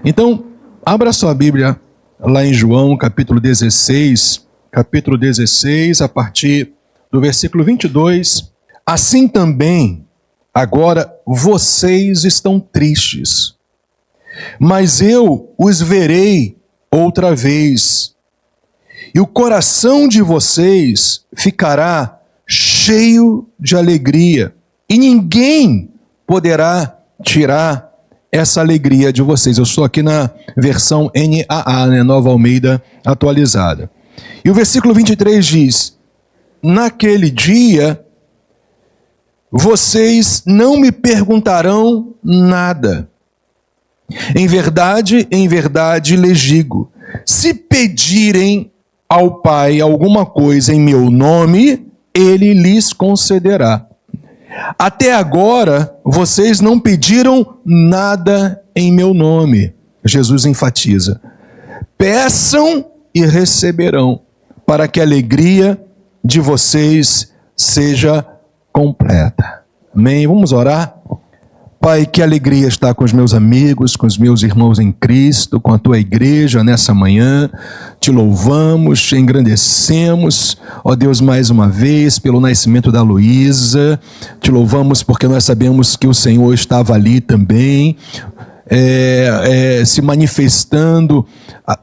Então, abra sua Bíblia lá em João, capítulo 16, a partir do versículo 22. Assim também, agora vocês estão tristes, mas eu os verei outra vez, e o coração de vocês ficará cheio de alegria, e ninguém poderá tirar essa alegria de vocês. Eu estou aqui na versão NAA, Nova Almeida Atualizada. E o versículo 23 diz: naquele dia, vocês não me perguntarão nada. Em verdade lhes digo, se pedirem ao Pai alguma coisa em meu nome, Ele lhes concederá. Até agora, vocês não pediram nada em meu nome. Jesus enfatiza. Peçam e receberão, para que a alegria de vocês seja completa. Amém? Vamos orar? Pai, que alegria estar com os meus amigos, com os meus irmãos em Cristo, com a tua igreja nessa manhã. Te louvamos, te engrandecemos, ó Deus, mais uma vez, pelo nascimento da Luísa. Te louvamos porque nós sabemos que o Senhor estava ali também, se manifestando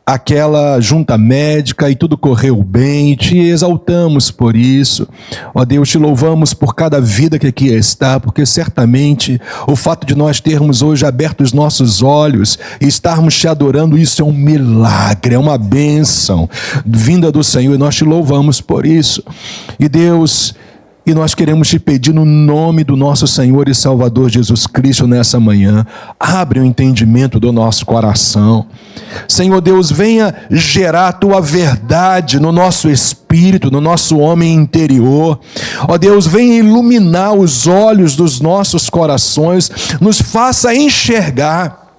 aquela junta médica, e tudo correu bem. Te exaltamos por isso, ó Deus. Te louvamos por cada vida que aqui está, porque certamente o fato de nós termos hoje aberto os nossos olhos e estarmos te adorando, isso é um milagre, é uma bênção vinda do Senhor, e nós te louvamos por isso. E Deus, e nós queremos te pedir no nome do nosso Senhor e Salvador Jesus Cristo nessa manhã, abre o entendimento do nosso coração. Senhor Deus, venha gerar a tua verdade no nosso espírito, no nosso homem interior. Ó Deus, venha iluminar os olhos dos nossos corações, nos faça enxergar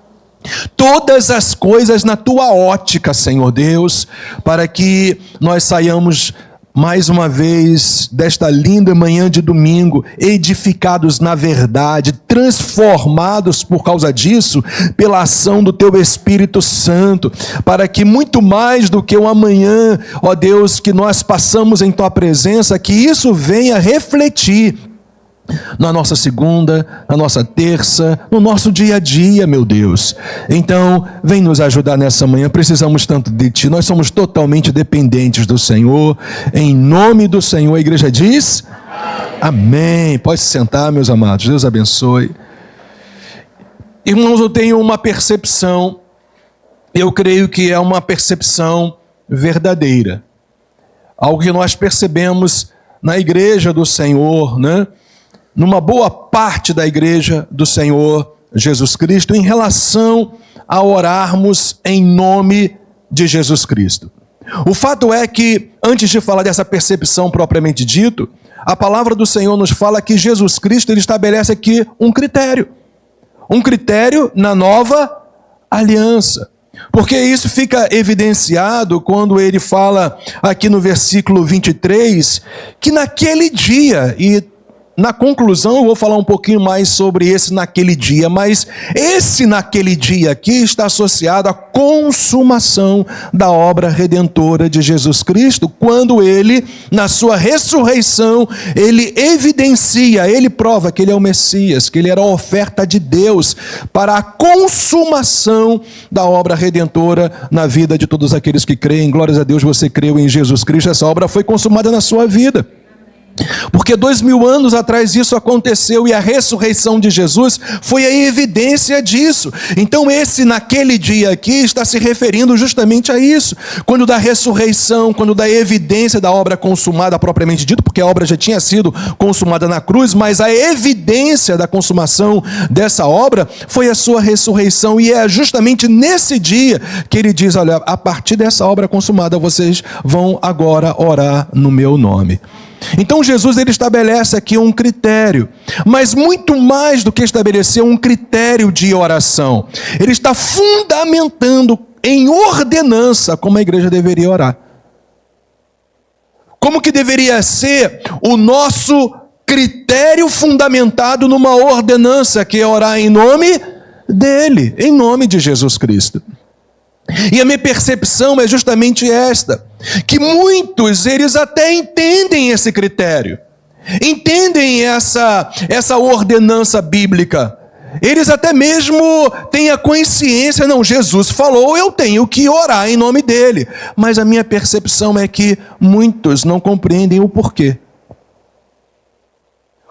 todas as coisas na tua ótica, Senhor Deus, para que nós saiamos mais uma vez desta linda manhã de domingo, edificados na verdade, transformados por causa disso, pela ação do teu Espírito Santo, para que muito mais do que o amanhã, ó Deus, que nós passamos em tua presença, que isso venha refletir na nossa segunda, na nossa terça, no nosso dia a dia, meu Deus. Então, vem nos ajudar nessa manhã, precisamos tanto de Ti, nós somos totalmente dependentes do Senhor. Em nome do Senhor, a igreja diz amém. Pode se sentar, meus amados, Deus abençoe. Irmãos, eu tenho uma percepção, eu creio que é uma percepção verdadeira, algo que nós percebemos na igreja do Senhor, né? Numa boa parte da igreja do Senhor Jesus Cristo, em relação a orarmos em nome de Jesus Cristo. O fato é que, antes de falar dessa percepção propriamente dito, a palavra do Senhor nos fala que Jesus Cristo, ele estabelece aqui um critério na nova aliança. Porque isso fica evidenciado quando ele fala aqui no versículo 23, que naquele dia, e na conclusão eu vou falar um pouquinho mais sobre esse naquele dia, mas esse naquele dia aqui está associado à consumação da obra redentora de Jesus Cristo, quando ele, na sua ressurreição, ele evidencia, ele prova que ele é o Messias, que ele era a oferta de Deus para a consumação da obra redentora na vida de todos aqueles que creem. Glórias a Deus, você creu em Jesus Cristo, essa obra foi consumada na sua vida. Porque 2000 anos atrás isso aconteceu, e a ressurreição de Jesus foi a evidência disso. Então esse naquele dia aqui está se referindo justamente a isso, quando da ressurreição, quando da evidência da obra consumada propriamente dito, porque a obra já tinha sido consumada na cruz, mas a evidência da consumação dessa obra foi a sua ressurreição, e é justamente nesse dia que ele diz: olha, a partir dessa obra consumada vocês vão agora orar no meu nome. Então Jesus, ele estabelece aqui um critério, mas muito mais do que estabelecer um critério de oração, ele está fundamentando em ordenança como a igreja deveria orar. Como que deveria ser o nosso critério fundamentado numa ordenança, que é orar em nome dele, em nome de Jesus Cristo. E a minha percepção é justamente esta, que muitos, eles até entendem esse critério, entendem essa ordenança bíblica, eles até mesmo têm a consciência, não, Jesus falou, eu tenho que orar em nome dele, mas a minha percepção é que muitos não compreendem o porquê.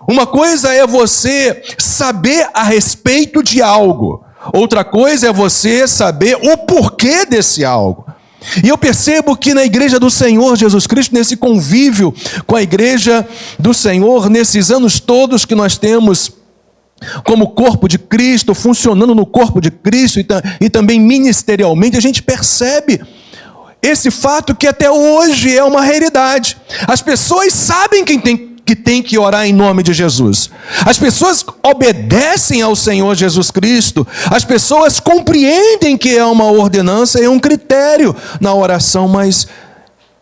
Uma coisa é você saber a respeito de algo, outra coisa é você saber o porquê desse algo. E eu percebo que na igreja do Senhor Jesus Cristo, nesse convívio com a igreja do Senhor, nesses anos todos que nós temos como corpo de Cristo, funcionando no corpo de Cristo e também ministerialmente, a gente percebe esse fato que até hoje é uma realidade. As pessoas sabem que tem que orar em nome de Jesus. As pessoas obedecem ao Senhor Jesus Cristo. As pessoas compreendem que é uma ordenança e um critério na oração, mas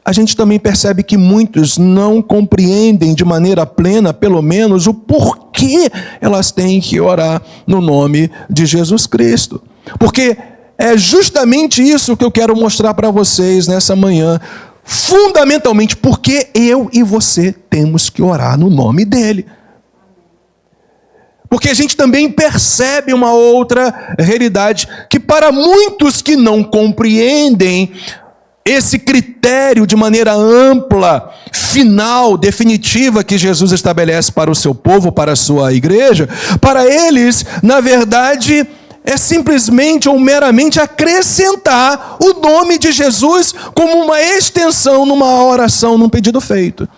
a gente também percebe que muitos não compreendem de maneira plena, pelo menos, o porquê elas têm que orar no nome de Jesus Cristo. Porque é justamente isso que eu quero mostrar para vocês nessa manhã. Fundamentalmente, porque eu e você temos que orar no nome dele. Porque a gente também percebe uma outra realidade, que para muitos que não compreendem esse critério de maneira ampla, final, definitiva, que Jesus estabelece para o seu povo, para a sua igreja, para eles, na verdade, é simplesmente ou meramente acrescentar o nome de Jesus como uma extensão numa oração, num pedido feito.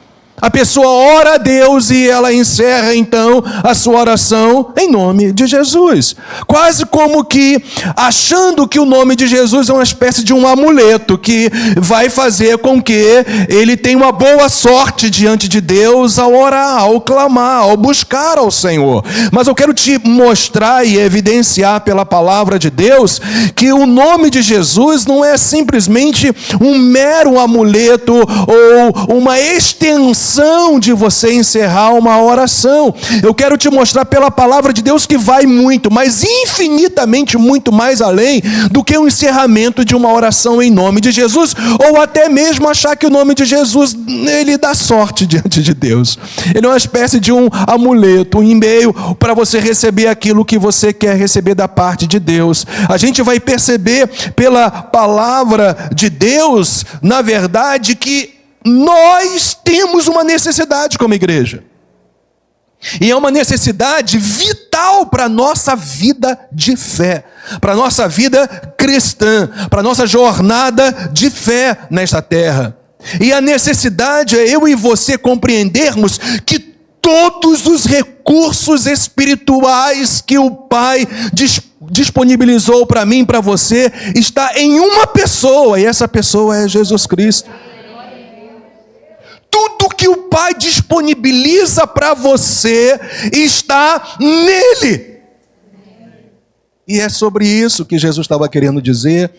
A pessoa ora a Deus e ela encerra então a sua oração em nome de Jesus. Quase como que achando que o nome de Jesus é uma espécie de um amuleto que vai fazer com que ele tenha uma boa sorte diante de Deus ao orar, ao clamar, ao buscar ao Senhor. Mas eu quero te mostrar e evidenciar pela palavra de Deus que o nome de Jesus não é simplesmente um mero amuleto ou uma extensão de você encerrar uma oração. Eu quero te mostrar pela palavra de Deus que vai muito, mas infinitamente muito mais além do que o encerramento de uma oração em nome de Jesus, ou até mesmo achar que o nome de Jesus, ele dá sorte diante de Deus. Ele é uma espécie de um amuleto, um e-mail para você receber aquilo que você quer receber da parte de Deus. A gente vai perceber pela palavra de Deus, na verdade, que nós temos uma necessidade como igreja. E é uma necessidade vital para a nossa vida de fé, para a nossa vida cristã, para a nossa jornada de fé nesta terra. E a necessidade é eu e você compreendermos que todos os recursos espirituais que o Pai disponibilizou para mim e para você está em uma pessoa, e essa pessoa é Jesus Cristo. Tudo que o Pai disponibiliza para você está nele. E é sobre isso que Jesus estava querendo dizer,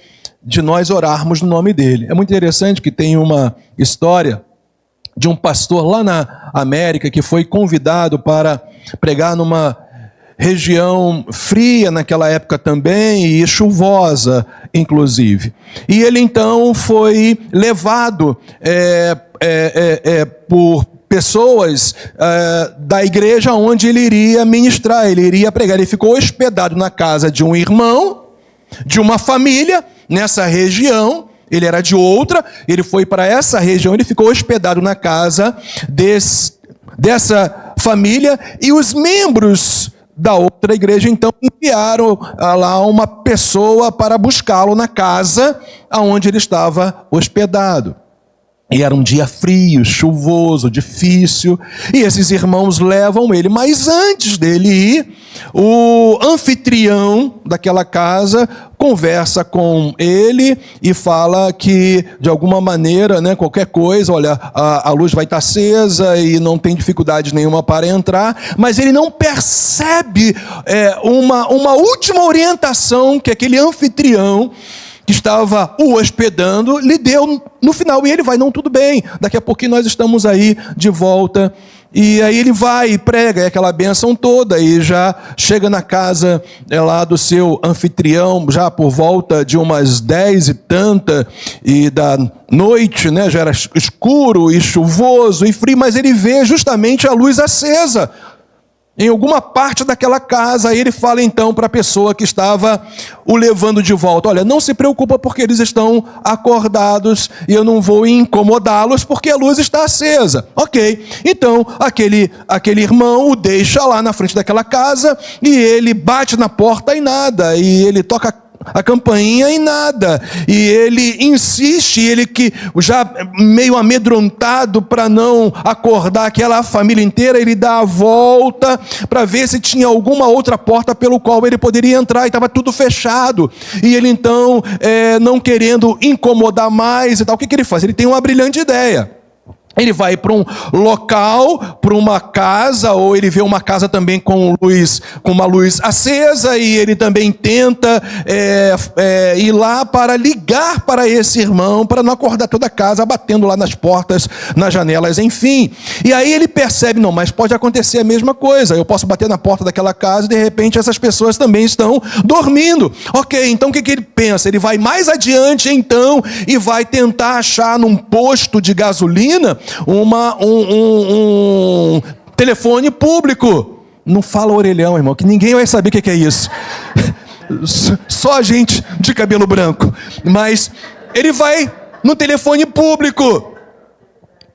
de nós orarmos no nome dele. É muito interessante que tem uma história de um pastor lá na América que foi convidado para pregar numa região fria naquela época também e chuvosa, inclusive. E ele então foi levado por pessoas da igreja onde ele iria ministrar, ele iria pregar. Ele ficou hospedado na casa de um irmão, de uma família, nessa região. Ele era de outra, ele foi para essa região, ele ficou hospedado na casa dessa família, e os membros da outra igreja então enviaram lá uma pessoa para buscá-lo na casa onde ele estava hospedado. E era um dia frio, chuvoso, difícil, e esses irmãos levam ele. Mas antes dele ir, o anfitrião daquela casa conversa com ele e fala que, de alguma maneira, qualquer coisa, olha, a luz vai estar acesa e não tem dificuldade nenhuma para entrar, mas ele não percebe uma última orientação que aquele anfitrião que estava o hospedando lhe deu no final, e ele vai, não, tudo bem, daqui a pouquinho nós estamos aí de volta. E aí ele vai e prega aquela bênção toda e já chega na casa lá do seu anfitrião, já por volta de umas 10 e tanta e da noite, né? Já era escuro e chuvoso e frio, mas ele vê justamente a luz acesa em alguma parte daquela casa. Aí ele fala então para a pessoa que estava o levando de volta: olha, não se preocupa porque eles estão acordados e eu não vou incomodá-los porque a luz está acesa. Ok, então aquele irmão o deixa lá na frente daquela casa e ele bate na porta e nada, e ele toca a campainha e nada, e ele insiste, ele que já meio amedrontado para não acordar aquela família inteira, ele dá a volta para ver se tinha alguma outra porta pelo qual ele poderia entrar, e estava tudo fechado, e ele então, não querendo incomodar mais e tal, o que ele faz? Ele tem uma brilhante ideia. Ele vai para um local, para uma casa, ou ele vê uma casa também com uma luz acesa, e ele também tenta ir lá para ligar para esse irmão, para não acordar toda a casa, batendo lá nas portas, nas janelas, enfim. E aí ele percebe, não, mas pode acontecer a mesma coisa, eu posso bater na porta daquela casa e de repente essas pessoas também estão dormindo. Ok, então o que ele pensa? Ele vai mais adiante então e vai tentar achar num posto de gasolina um telefone público. Não fala orelhão, irmão, que ninguém vai saber o que é isso. Só a gente de cabelo branco. Mas ele vai no telefone público.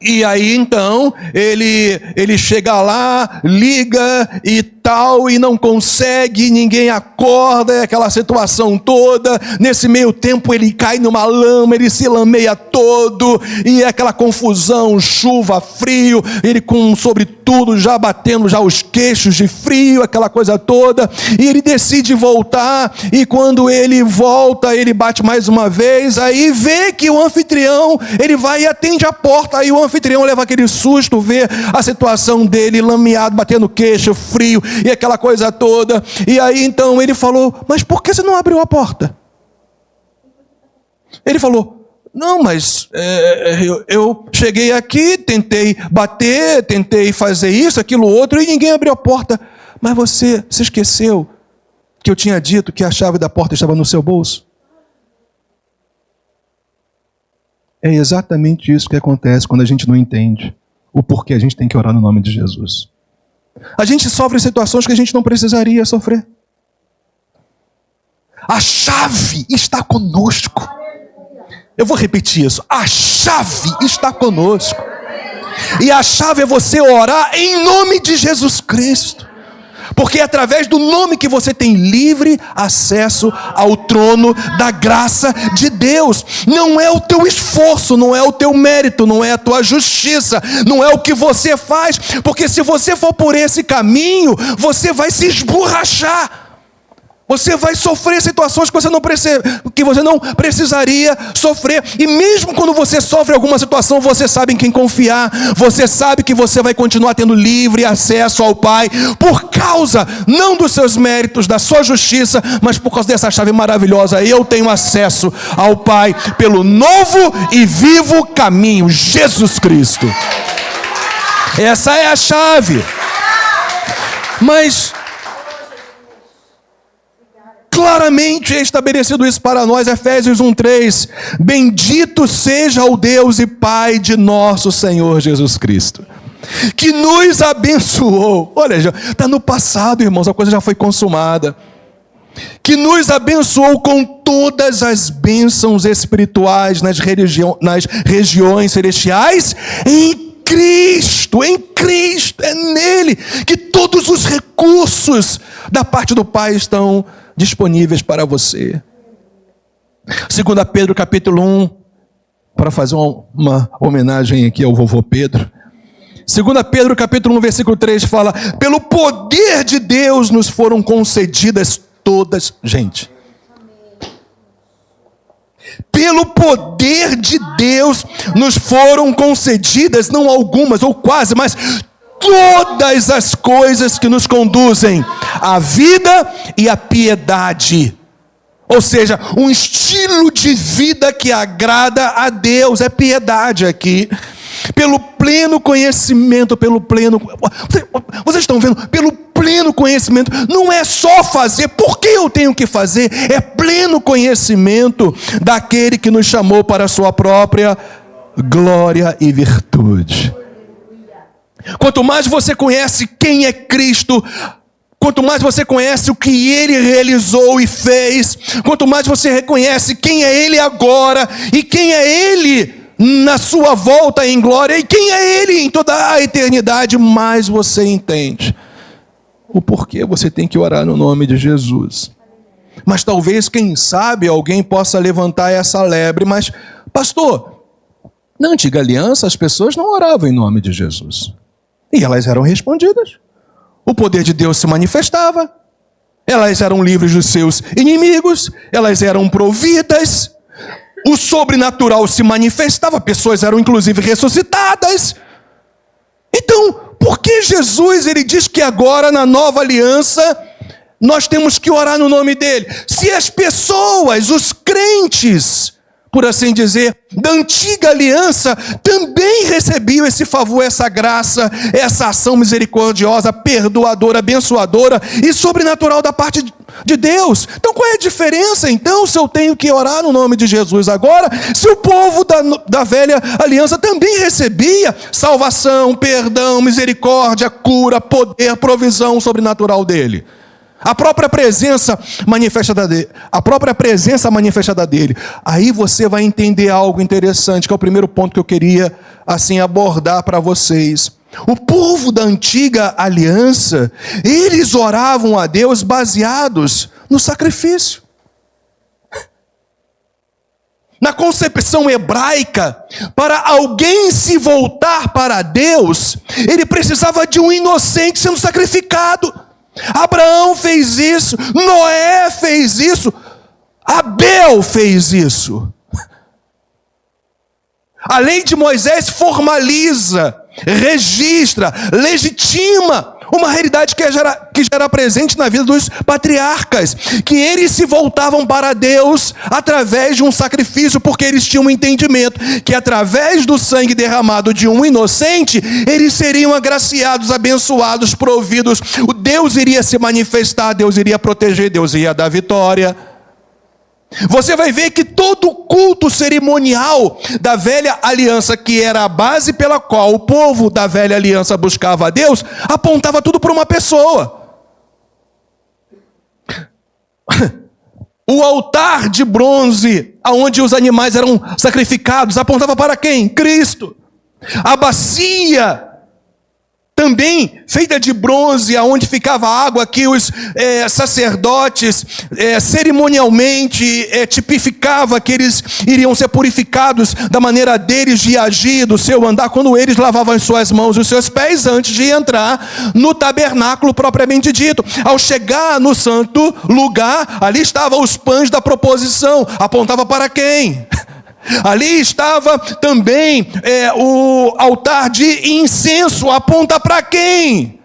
E aí então ele chega lá, liga e tal, e não consegue, ninguém acorda, é aquela situação toda. Nesse meio tempo ele cai numa lama, ele se lameia todo, e é aquela confusão, chuva, frio, ele com sobretudo já batendo já os queixos de frio, aquela coisa toda, e ele decide voltar, e quando ele volta, ele bate mais uma vez, aí vê que o anfitrião, ele vai e atende a porta, aí o anfitrião leva aquele susto, vê a situação dele, lameado, batendo queixo, frio, e aquela coisa toda, e aí então ele falou: mas por que você não abriu a porta? Ele falou: não, mas eu cheguei aqui, tentei bater, tentei fazer isso, aquilo, outro, e ninguém abriu a porta. Mas você esqueceu que eu tinha dito que a chave da porta estava no seu bolso? É exatamente isso que acontece quando a gente não entende o porquê a gente tem que orar no nome de Jesus. A gente sofre situações que a gente não precisaria sofrer. A chave está conosco. Eu vou repetir isso. A chave está conosco. E a chave é você orar em nome de Jesus Cristo. Porque é através do nome que você tem livre acesso ao trono da graça de Deus. Não é o teu esforço, não é o teu mérito, não é a tua justiça, não é o que você faz. Porque se você for por esse caminho, você vai se esborrachar. Você vai sofrer situações que você não precisaria sofrer. E mesmo quando você sofre alguma situação, você sabe em quem confiar. Você sabe que você vai continuar tendo livre acesso ao Pai. Por causa, não dos seus méritos, da sua justiça, mas por causa dessa chave maravilhosa. Eu tenho acesso ao Pai pelo novo e vivo caminho, Jesus Cristo. Essa é a chave. Mas claramente é estabelecido isso para nós, Efésios 1:3. Bendito seja o Deus e Pai de nosso Senhor Jesus Cristo, que nos abençoou. Olha, está no passado, irmãos, a coisa já foi consumada. Que nos abençoou com todas as bênçãos espirituais nas regiões celestiais em Cristo, é nele que todos os recursos da parte do Pai estão disponíveis para você. 2 Pedro capítulo 1, para fazer uma homenagem aqui ao vovô Pedro. 2 Pedro capítulo 1, versículo 3 fala: pelo poder de Deus nos foram concedidas todas, gente. Pelo poder de Deus nos foram concedidas, não algumas ou quase, mas todas as coisas que nos conduzem à vida e à piedade. Ou seja, um estilo de vida que agrada a Deus, é piedade aqui. pelo pleno conhecimento, vocês estão vendo? Pelo pleno conhecimento, não é só fazer, porque eu tenho que fazer, é pleno conhecimento daquele que nos chamou para a sua própria glória e virtude. Quanto mais você conhece quem é Cristo, quanto mais você conhece o que Ele realizou e fez, quanto mais você reconhece quem é Ele agora e quem é Ele na sua volta em glória e quem é Ele em toda a eternidade, mais você entende o porquê você tem que orar no nome de Jesus. Mas talvez, quem sabe, alguém possa levantar essa lebre, mas, pastor, na antiga aliança as pessoas não oravam em nome de Jesus. E elas eram respondidas. O poder de Deus se manifestava. Elas eram livres dos seus inimigos. Elas eram providas. O sobrenatural se manifestava. Pessoas eram inclusive ressuscitadas. Então, por que Jesus ele diz que agora na nova aliança nós temos que orar no nome dele? Se as pessoas, os crentes, por assim dizer, da antiga aliança, também recebiam esse favor, essa graça, essa ação misericordiosa, perdoadora, abençoadora e sobrenatural da parte de Deus. Então qual é a diferença, então, se eu tenho que orar no nome de Jesus agora, se o povo da velha aliança também recebia salvação, perdão, misericórdia, cura, poder, provisão sobrenatural dele? A própria presença manifestada dele. Aí você vai entender algo interessante, que é o primeiro ponto que eu queria assim abordar para vocês. O povo da antiga aliança, eles oravam a Deus baseados no sacrifício. Na concepção hebraica, para alguém se voltar para Deus, ele precisava de um inocente sendo sacrificado. Abraão fez isso, Noé fez isso, Abel fez isso. A lei de Moisés formaliza, registra, legitima uma realidade que já era presente na vida dos patriarcas, que eles se voltavam para Deus através de um sacrifício, porque eles tinham um entendimento que através do sangue derramado de um inocente, eles seriam agraciados, abençoados, providos. O Deus iria se manifestar, Deus iria proteger, Deus iria dar vitória. Você vai ver que todo o culto cerimonial da velha aliança, que era a base pela qual o povo da velha aliança buscava a Deus, apontava tudo para uma pessoa. O altar de bronze, onde os animais eram sacrificados, apontava para quem? Cristo. A bacia, também feita de bronze, aonde ficava a água, que os sacerdotes cerimonialmente tipificava que eles iriam ser purificados da maneira deles de agir, do seu andar, quando eles lavavam as suas mãos e os seus pés antes de entrar no tabernáculo propriamente dito. Ao chegar no santo lugar, ali estavam os pães da proposição. Apontava para quem? Ali estava também o altar de incenso. Aponta para quem?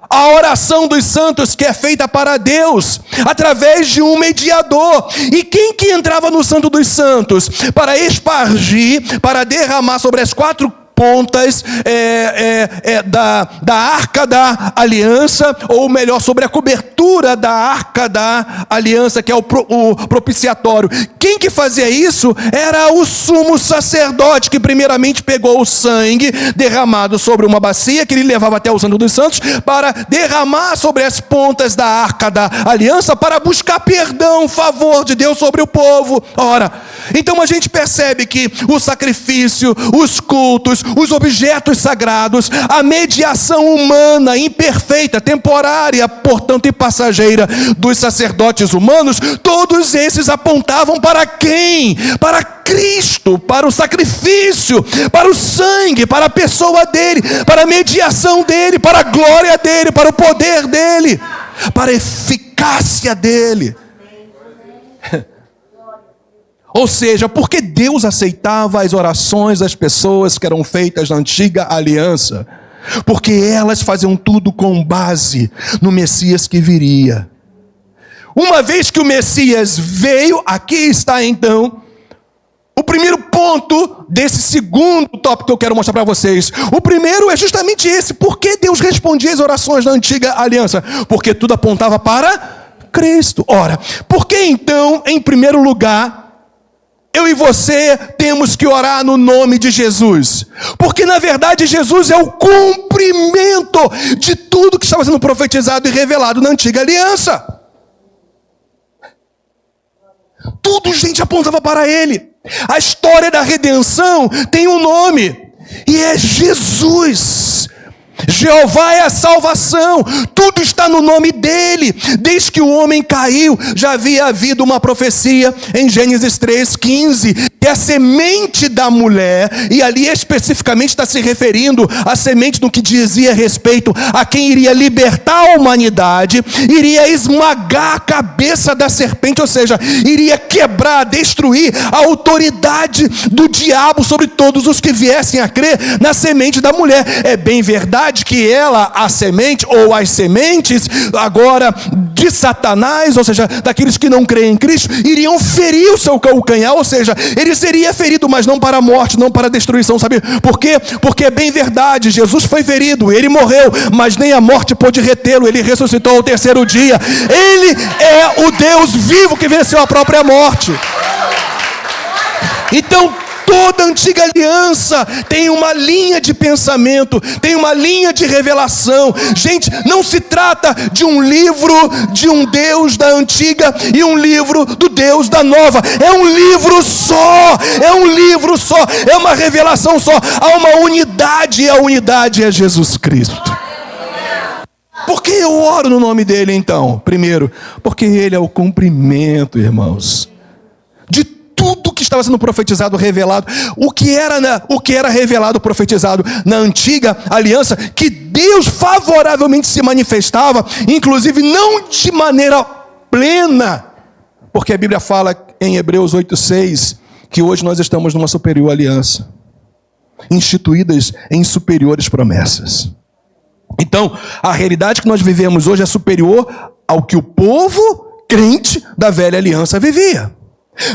A oração dos santos, que é feita para Deus através de um mediador. E quem que entrava no Santo dos Santos? Para espargir, para derramar sobre as quatro pontas da arca da aliança, ou melhor, sobre a cobertura da arca da aliança, que é o propiciatório. Quem que fazia isso era o sumo sacerdote, que primeiramente pegou o sangue derramado sobre uma bacia, que ele levava até o Santo dos Santos, para derramar sobre as pontas da arca da aliança, para buscar perdão, favor de Deus sobre o povo. Ora, então a gente percebe que o sacrifício, os cultos, os objetos sagrados, a mediação humana, imperfeita, temporária, portanto, e passageira dos sacerdotes humanos, todos esses apontavam para quem? Para Cristo, para o sacrifício, para o sangue, para a pessoa dele, para a mediação dele, para a glória dele, para o poder dele, para a eficácia dele. Ou seja, porque Deus aceitava as orações das pessoas que eram feitas na antiga aliança? Porque elas faziam tudo com base no Messias que viria. Uma vez que o Messias veio, aqui está então o primeiro ponto desse segundo tópico que eu quero mostrar para vocês. O primeiro é justamente esse. Por que Deus respondia às orações da antiga aliança? Porque tudo apontava para Cristo. Ora, por que então, em primeiro lugar, eu e você temos que orar no nome de Jesus? Porque na verdade Jesus é o cumprimento de tudo que estava sendo profetizado e revelado na antiga aliança. Tudo, gente, apontava para Ele. A história da redenção tem um nome, e é Jesus. Jeová é a salvação, tudo está no nome dele. Desde que o homem caiu, já havia havido uma profecia em Gênesis 3:15, que a semente da mulher, e ali especificamente está se referindo à semente no que dizia respeito a quem iria libertar a humanidade, iria esmagar a cabeça da serpente, ou seja, iria quebrar, destruir a autoridade do diabo sobre todos os que viessem a crer na semente da mulher. É bem verdade que ela, a semente, ou as sementes, agora de Satanás, ou seja, daqueles que não creem em Cristo, iriam ferir o seu calcanhar, ou seja, ele seria ferido, mas não para a morte, não para a destruição. Sabe por quê? Porque é bem verdade, Jesus foi ferido, ele morreu, mas nem a morte pôde retê-lo, ele ressuscitou ao terceiro dia. Ele é o Deus vivo que venceu a própria morte. Então, toda a antiga aliança tem uma linha de pensamento, tem uma linha de revelação. Gente, não se trata de um livro de um Deus da antiga e um livro do Deus da nova. É um livro só, é um livro só, é uma revelação só. Há uma unidade, e a unidade é Jesus Cristo. Por que eu oro no nome dele então? Primeiro, porque ele é o cumprimento, irmãos, de tudo que estava sendo profetizado, revelado, o que era revelado, profetizado na antiga aliança, que Deus favoravelmente se manifestava, inclusive não de maneira plena, porque a Bíblia fala em Hebreus 8:6, que hoje nós estamos numa superior aliança, instituídas em superiores promessas. Então, a realidade que nós vivemos hoje é superior ao que o povo crente da velha aliança vivia.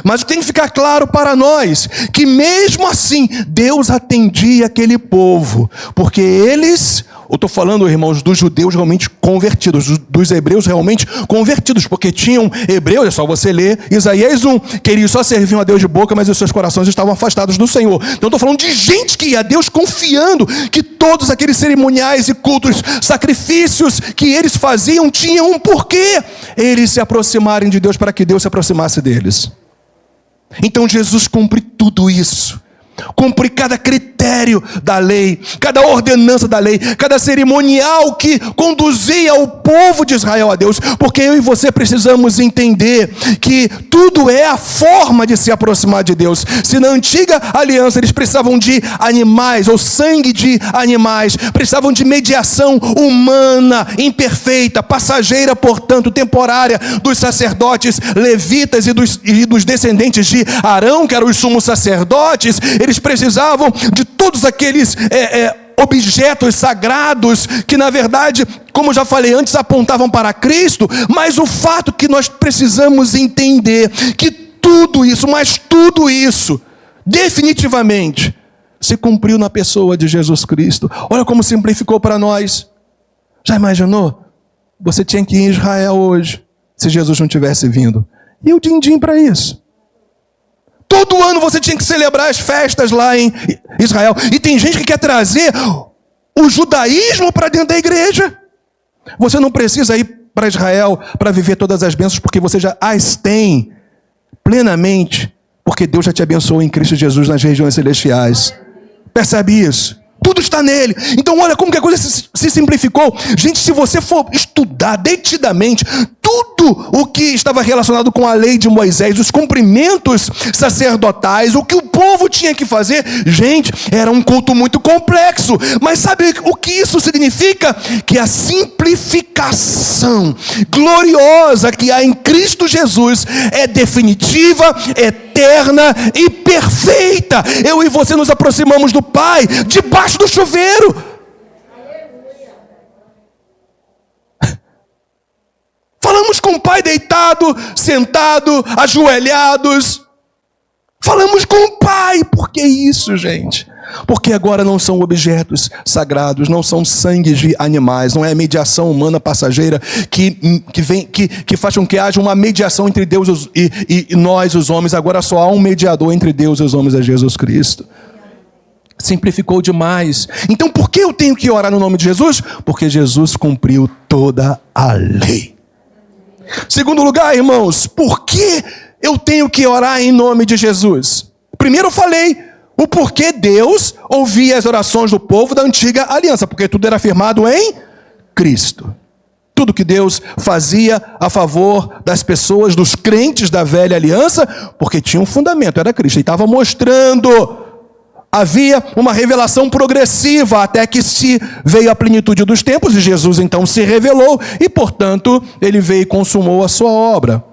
Mas tem que ficar claro para nós que mesmo assim Deus atendia aquele povo, porque eles, eu estou falando, irmãos, dos judeus realmente convertidos, dos hebreus realmente convertidos, porque tinham hebreus, é só você ler Isaías 1, que eles só serviam a Deus de boca, mas os seus corações estavam afastados do Senhor. Então estou falando de gente que ia a Deus confiando que todos aqueles cerimoniais e cultos, sacrifícios que eles faziam, tinham um porquê eles se aproximarem de Deus, para que Deus se aproximasse deles. Então Jesus cumpre tudo isso, cumpre cada critério da lei, cada ordenança da lei, cada cerimonial que conduzia o povo de Israel a Deus, porque eu e você precisamos entender que tudo é a forma de se aproximar de Deus. Se na antiga aliança eles precisavam de animais, ou sangue de animais, precisavam de mediação humana, imperfeita, passageira, portanto, temporária, dos sacerdotes levitas e dos descendentes de Arão, que eram os sumos sacerdotes, eles precisavam de todos aqueles objetos sagrados que, na verdade, como eu já falei antes, apontavam para Cristo. Mas o fato que nós precisamos entender que tudo isso, mas tudo isso, definitivamente, se cumpriu na pessoa de Jesus Cristo. Olha como simplificou para nós. Já imaginou? Você tinha que ir em Israel hoje, se Jesus não tivesse vindo. E o din-din para isso. Todo ano você tinha que celebrar as festas lá em Israel. E tem gente que quer trazer o judaísmo para dentro da igreja. Você não precisa ir para Israel para viver todas as bênçãos, porque você já as tem plenamente, porque Deus já te abençoou em Cristo Jesus nas regiões celestiais. Percebe isso? Tudo está nele. Então olha como que a coisa se simplificou. Gente, se você for estudar detidamente tudo o que estava relacionado com a lei de Moisés, os cumprimentos sacerdotais, o que o povo tinha que fazer, gente, era um culto muito complexo. Mas sabe o que isso significa? Que a simplificação gloriosa que há em Cristo Jesus é definitiva, eterna e perfeita. Eu e você nos aproximamos do Pai debaixo do chuveiro. Falamos com o Pai deitado, sentado, ajoelhados. Falamos com o Pai. que isso, gente? Porque agora não são objetos sagrados, não são sangues de animais, não é a mediação humana passageira que faz com que haja uma mediação entre Deus e nós, os homens. Agora só há um mediador entre Deus e os homens, é Jesus Cristo. Simplificou demais. Então por que eu tenho que orar no nome de Jesus? Porque Jesus cumpriu toda a lei. Segundo lugar, irmãos, por que eu tenho que orar em nome de Jesus? Primeiro eu falei o porquê Deus ouvia as orações do povo da antiga aliança, porque tudo era firmado em Cristo. Tudo que Deus fazia a favor das pessoas, dos crentes da velha aliança, porque tinha um fundamento, era Cristo. Ele estava mostrando. Havia uma revelação progressiva até que se veio a plenitude dos tempos e Jesus então se revelou e, portanto, ele veio e consumou a sua obra.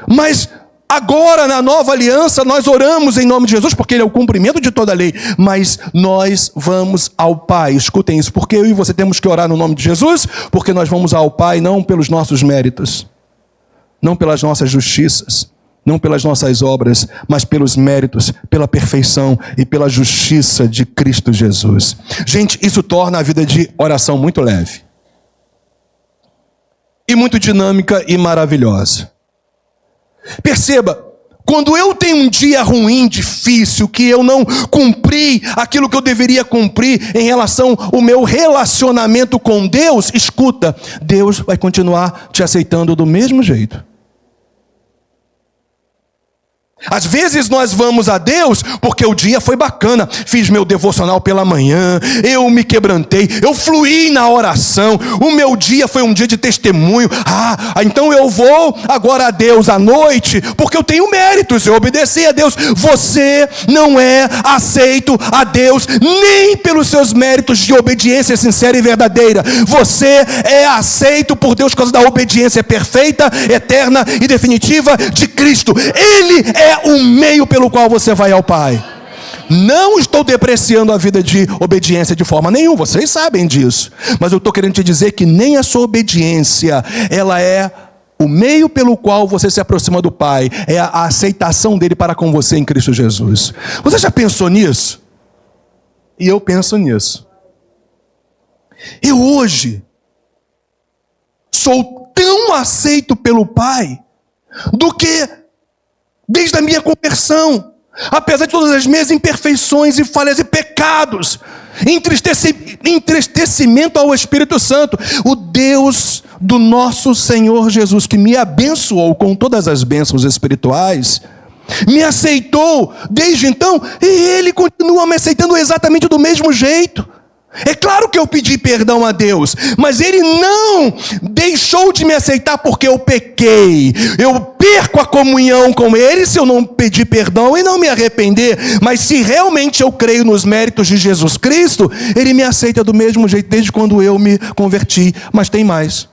Mas agora, na nova aliança, nós oramos em nome de Jesus, porque ele é o cumprimento de toda a lei, mas nós vamos ao Pai. Escutem isso, porque eu e você temos que orar no nome de Jesus, porque nós vamos ao Pai não pelos nossos méritos, não pelas nossas justiças, não pelas nossas obras, mas pelos méritos, pela perfeição e pela justiça de Cristo Jesus. Gente, isso torna a vida de oração muito leve. E muito dinâmica e maravilhosa. Perceba, quando eu tenho um dia ruim, difícil, que eu não cumpri aquilo que eu deveria cumprir em relação ao meu relacionamento com Deus, escuta, Deus vai continuar te aceitando do mesmo jeito. Às vezes nós vamos a Deus porque o dia foi bacana, fiz meu devocional pela manhã, eu me quebrantei, eu fluí na oração, o meu dia foi um dia de testemunho. Então eu vou agora a Deus à noite porque eu tenho méritos, eu obedeci a Deus. Você não é aceito a Deus nem pelos seus méritos de obediência sincera e verdadeira. Você é aceito por Deus por causa da obediência perfeita, eterna e definitiva de Cristo. Ele é o meio pelo qual você vai ao Pai. Não estou depreciando a vida de obediência de forma nenhuma, vocês sabem disso. Mas eu estou querendo te dizer que nem a sua obediência, ela é o meio pelo qual você se aproxima do Pai. É a aceitação dele para com você em Cristo Jesus. Você já pensou nisso? E eu penso nisso. Eu hoje sou tão aceito pelo Pai do que desde a minha conversão, apesar de todas as minhas imperfeições e falhas e pecados, entristecimento ao Espírito Santo, o Deus do nosso Senhor Jesus, que me abençoou com todas as bênçãos espirituais, me aceitou desde então, e Ele continua me aceitando exatamente do mesmo jeito. É claro que eu pedi perdão a Deus, mas Ele não deixou de me aceitar porque eu pequei. Eu perco a comunhão com Ele se eu não pedir perdão e não me arrepender. Mas se realmente eu creio nos méritos de Jesus Cristo, Ele me aceita do mesmo jeito desde quando eu me converti. Mas tem mais.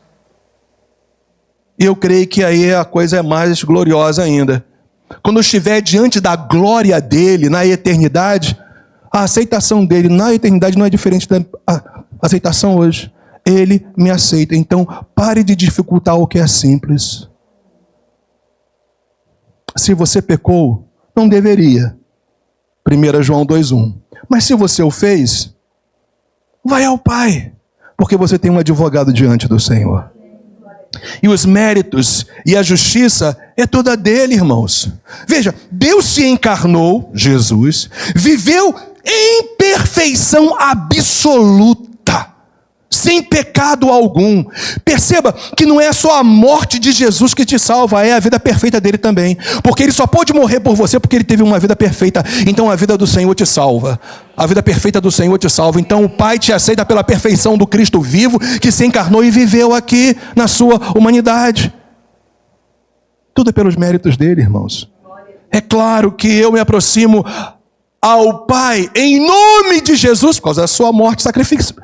E eu creio que aí a coisa é mais gloriosa ainda. Quando eu estiver diante da glória dEle na eternidade, a aceitação dele na eternidade não é diferente da aceitação hoje. Ele me aceita. Então, pare de dificultar o que é simples. Se você pecou, não deveria. 1 João 2,1. Mas se você o fez, vai ao Pai, porque você tem um advogado diante do Senhor. E os méritos e a justiça é toda dele, irmãos. Veja, Deus se encarnou, Jesus, viveu em perfeição absoluta, sem pecado algum. Perceba que não é só a morte de Jesus que te salva, é a vida perfeita dele também. Porque ele só pode morrer por você porque ele teve uma vida perfeita. Então a vida do Senhor te salva. A vida perfeita do Senhor te salva. Então o Pai te aceita pela perfeição do Cristo vivo, que se encarnou e viveu aqui na sua humanidade. Tudo é pelos méritos dele, irmãos. É claro que eu me aproximo ao Pai em nome de Jesus por causa da sua morte sacrificial.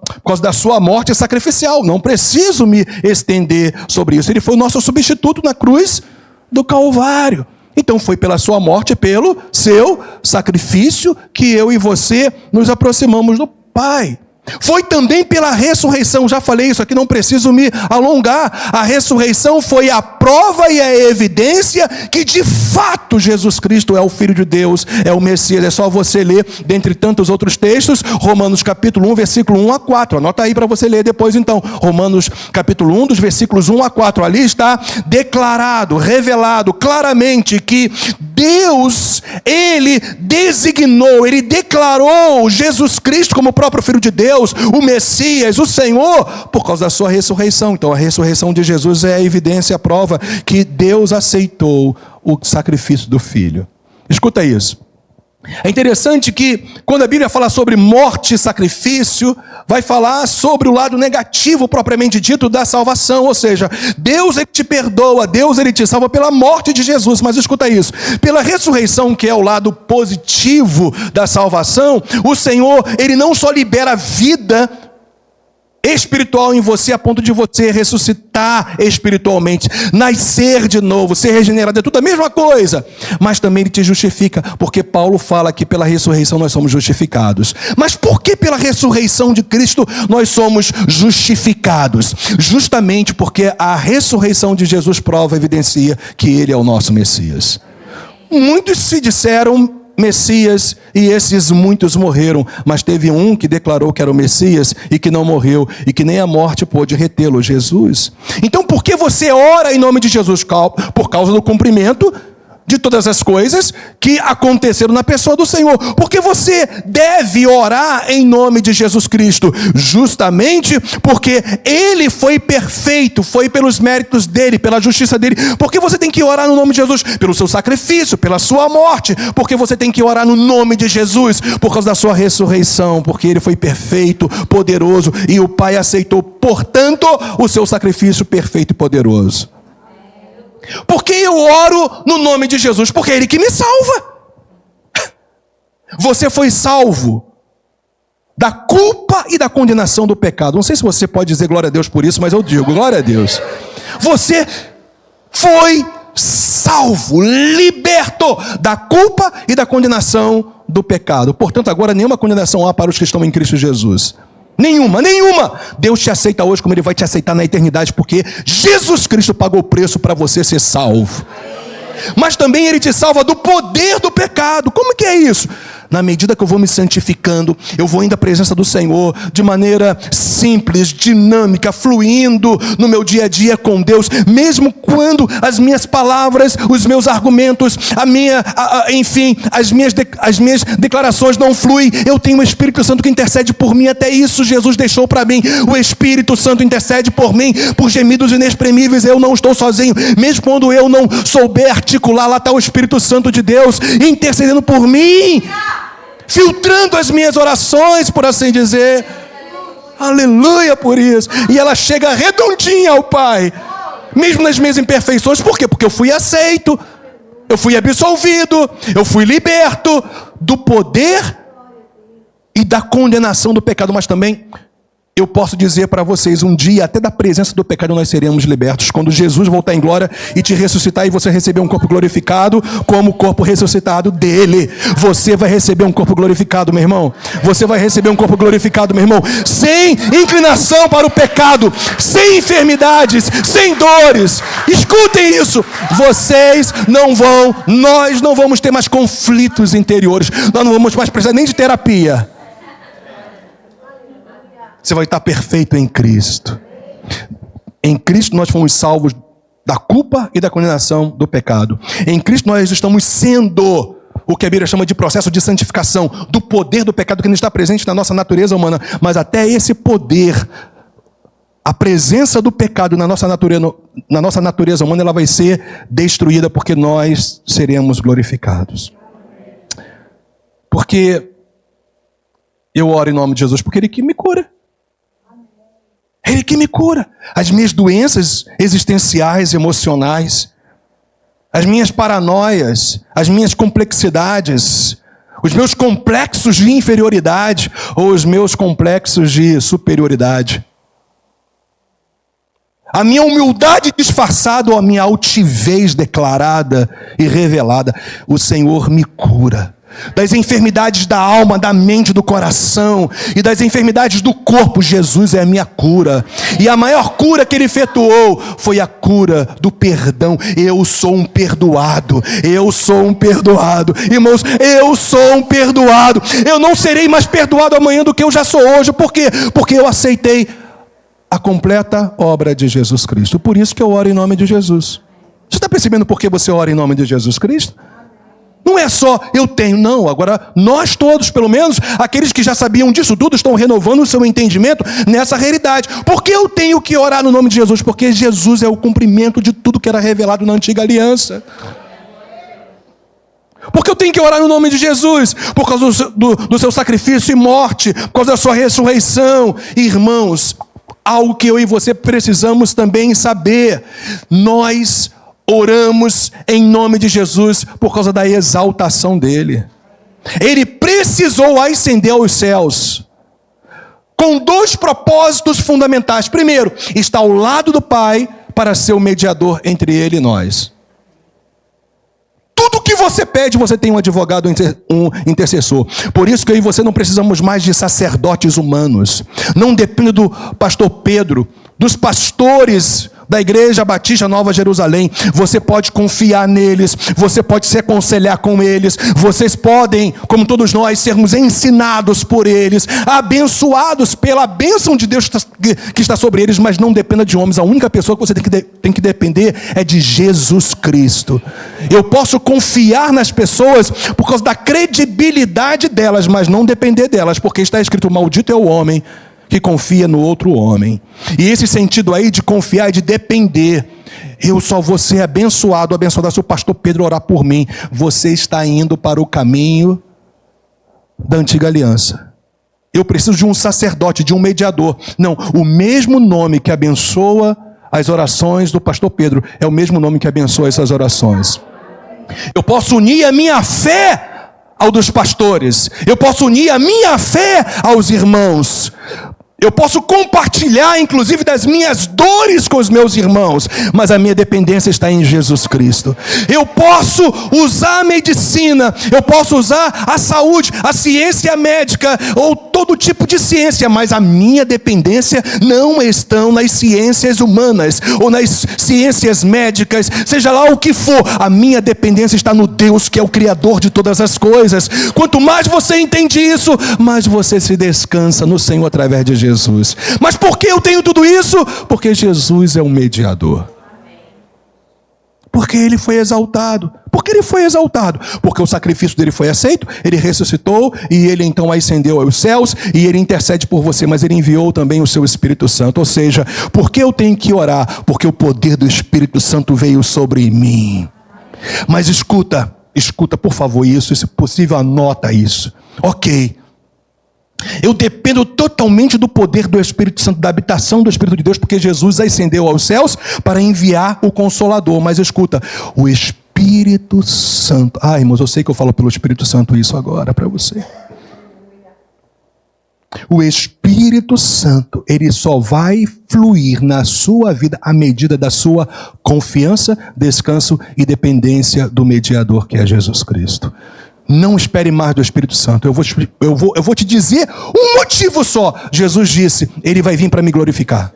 Por causa da sua morte sacrificial. Não preciso me estender sobre isso. Ele foi o nosso substituto na cruz do Calvário. Então foi pela sua morte, pelo seu sacrifício, que eu e você nos aproximamos do Pai. Foi também pela ressurreição. Já falei isso aqui, não preciso me alongar. A ressurreição foi a prova e a evidência que de fato Jesus Cristo é o Filho de Deus, é o Messias. É só você ler, dentre tantos outros textos, Romanos capítulo 1, versículo 1 a 4. Anota aí para você ler depois então. Romanos capítulo 1, dos versículos 1 a 4. Ali está declarado, revelado claramente que Deus, Ele designou, Ele declarou Jesus Cristo como o próprio Filho de Deus, o Messias, o Senhor, por causa da sua ressurreição. Então a ressurreição de Jesus é a evidência, a prova que Deus aceitou o sacrifício do Filho. Escuta isso. É interessante que quando a Bíblia fala sobre morte e sacrifício, vai falar sobre o lado negativo propriamente dito da salvação, ou seja, Deus ele te perdoa, Deus ele te salva pela morte de Jesus, mas escuta isso, pela ressurreição, que é o lado positivo da salvação, o Senhor ele não só libera vida espiritual em você, a ponto de você ressuscitar espiritualmente, nascer de novo, ser regenerado, é tudo a mesma coisa, mas também Ele te justifica, porque Paulo fala que pela ressurreição nós somos justificados. Mas por que pela ressurreição de Cristo nós somos justificados? Justamente porque a ressurreição de Jesus prova, evidencia que Ele é o nosso Messias. Muitos se disseram Messias, e esses muitos morreram, mas teve um que declarou que era o Messias e que não morreu, e que nem a morte pôde retê-lo, Jesus. Então por que você ora em nome de Jesus? Por causa do cumprimento de todas as coisas que aconteceram na pessoa do Senhor. Porque você deve orar em nome de Jesus Cristo, justamente porque Ele foi perfeito, foi pelos méritos dEle, pela justiça dEle. Porque você tem que orar no nome de Jesus, pelo seu sacrifício, pela sua morte. Porque você tem que orar no nome de Jesus, por causa da sua ressurreição, porque Ele foi perfeito, poderoso, e o Pai aceitou, portanto, o seu sacrifício perfeito e poderoso. Por que eu oro no nome de Jesus? Porque é Ele que me salva. Você foi salvo da culpa e da condenação do pecado. Não sei se você pode dizer glória a Deus por isso, mas eu digo glória a Deus. Você foi salvo, liberto da culpa e da condenação do pecado. Portanto, agora nenhuma condenação há para os que estão em Cristo Jesus. Nenhuma. Deus te aceita hoje como Ele vai te aceitar na eternidade, porque Jesus Cristo pagou o preço para você ser salvo. Mas também Ele te salva do poder do pecado. Como que é isso? Na medida que eu vou me santificando, eu vou indo à presença do Senhor de maneira simples, dinâmica, fluindo no meu dia a dia com Deus, mesmo quando as minhas palavras, os meus argumentos, enfim, as minhas declarações não fluem, eu tenho o Espírito Santo que intercede por mim. Até isso Jesus deixou para mim. O Espírito Santo intercede por mim, por gemidos inexprimíveis. Eu não estou sozinho, mesmo quando eu não souber articular, lá está o Espírito Santo de Deus intercedendo por mim, filtrando as minhas orações, por assim dizer. Aleluia por isso. E ela chega redondinha ao Pai, mesmo nas minhas imperfeições. Por quê? Porque eu fui aceito, eu fui absolvido, eu fui liberto do poder e da condenação do pecado. Mas também eu posso dizer para vocês, um dia até da presença do pecado nós seremos libertos, quando Jesus voltar em glória e te ressuscitar, e você receber um corpo glorificado como o corpo ressuscitado dele. Você vai receber um corpo glorificado, meu irmão. Você vai receber um corpo glorificado, meu irmão, sem inclinação para o pecado, sem enfermidades, sem dores. Escutem isso. Nós não vamos ter mais conflitos interiores. Nós não vamos mais precisar nem de terapia. Você vai estar perfeito em Cristo. Em Cristo nós fomos salvos da culpa e da condenação do pecado. Em Cristo nós estamos sendo o que a Bíblia chama de processo de santificação, do poder do pecado que não está presente na nossa natureza humana. Mas até esse poder, a presença do pecado na nossa natureza humana, ela vai ser destruída, porque nós seremos glorificados. Porque eu oro em nome de Jesus, porque Ele que me cura. Ele que me cura. As minhas doenças existenciais, emocionais, as minhas paranoias, as minhas complexidades, os meus complexos de inferioridade ou os meus complexos de superioridade. A minha humildade disfarçada ou a minha altivez declarada e revelada. O Senhor me cura. das enfermidades da alma, da mente, do coração e das enfermidades do corpo. Jesus é a minha cura. E a maior cura que ele efetuou foi a cura do perdão. Eu sou um perdoado. Eu sou um perdoado. Irmãos, eu sou um perdoado. Eu não serei mais perdoado amanhã do que eu já sou hoje. Por quê? Porque eu aceitei a completa obra de Jesus Cristo. Por isso que eu oro em nome de Jesus. Você está percebendo por que você ora em nome de Jesus Cristo? Não é só eu tenho, não. Agora, nós todos, pelo menos, aqueles que já sabiam disso tudo, estão renovando o seu entendimento nessa realidade. Por que eu tenho que orar no nome de Jesus? Porque Jesus é o cumprimento de tudo que era revelado na antiga aliança. Porque eu tenho que orar no nome de Jesus? Por causa do seu sacrifício e morte, por causa da sua ressurreição. Irmãos, algo que eu e você precisamos também saber. Nós oramos em nome de Jesus por causa da exaltação dele. Ele precisou ascender aos céus com dois propósitos fundamentais. Primeiro, está ao lado do Pai para ser o mediador entre ele e nós. Tudo que você pede, você tem um advogado, um intercessor. Por isso que eu e você não precisamos mais de sacerdotes humanos. Não depende do pastor Pedro, dos pastores da Igreja Batista Nova Jerusalém. Você pode confiar neles, você pode se aconselhar com eles, vocês podem, como todos nós, sermos ensinados por eles, abençoados pela bênção de Deus que está sobre eles, mas não dependa de homens. A única pessoa que você tem que depender é de Jesus Cristo. Eu posso confiar nas pessoas por causa da credibilidade delas, mas não depender delas, porque está escrito: maldito é o homem que confia no outro homem. E esse sentido aí de confiar e de depender. Eu só vou ser abençoado se o pastor Pedro orar por mim. Você está indo para o caminho da antiga aliança. Eu preciso de um sacerdote, de um mediador. Não, o mesmo nome que abençoa as orações do pastor Pedro é o mesmo nome que abençoa essas orações. Eu posso unir a minha fé ao dos pastores. Eu posso unir a minha fé aos irmãos. Eu posso compartilhar, inclusive, das minhas dores com os meus irmãos, mas a minha dependência está em Jesus Cristo. Eu posso usar a medicina, eu posso usar a saúde, a ciência médica, ou todo tipo de ciência, mas a minha dependência não está nas ciências humanas, ou nas ciências médicas, seja lá o que for. A minha dependência está no Deus que é o Criador de todas as coisas. Quanto mais você entende isso, mais você se descansa no Senhor através de Jesus. Mas por que eu tenho tudo isso? Porque Jesus é um mediador. Porque ele foi exaltado. Por que ele foi exaltado? Porque o sacrifício dele foi aceito, ele ressuscitou e ele então ascendeu aos céus e ele intercede por você, mas ele enviou também o seu Espírito Santo. Ou seja, por que eu tenho que orar? Porque o poder do Espírito Santo veio sobre mim. Mas escuta por favor isso, se possível anota isso. Ok. Eu dependo totalmente do poder do Espírito Santo, da habitação do Espírito de Deus, porque Jesus ascendeu aos céus para enviar o Consolador. Mas escuta, o Espírito Santo... irmãos, eu sei que eu falo pelo Espírito Santo isso agora para você. O Espírito Santo, ele só vai fluir na sua vida à medida da sua confiança, descanso e dependência do mediador que é Jesus Cristo. Não espere mais do Espírito Santo. Eu vou te dizer um motivo só. Jesus disse: ele vai vir para me glorificar.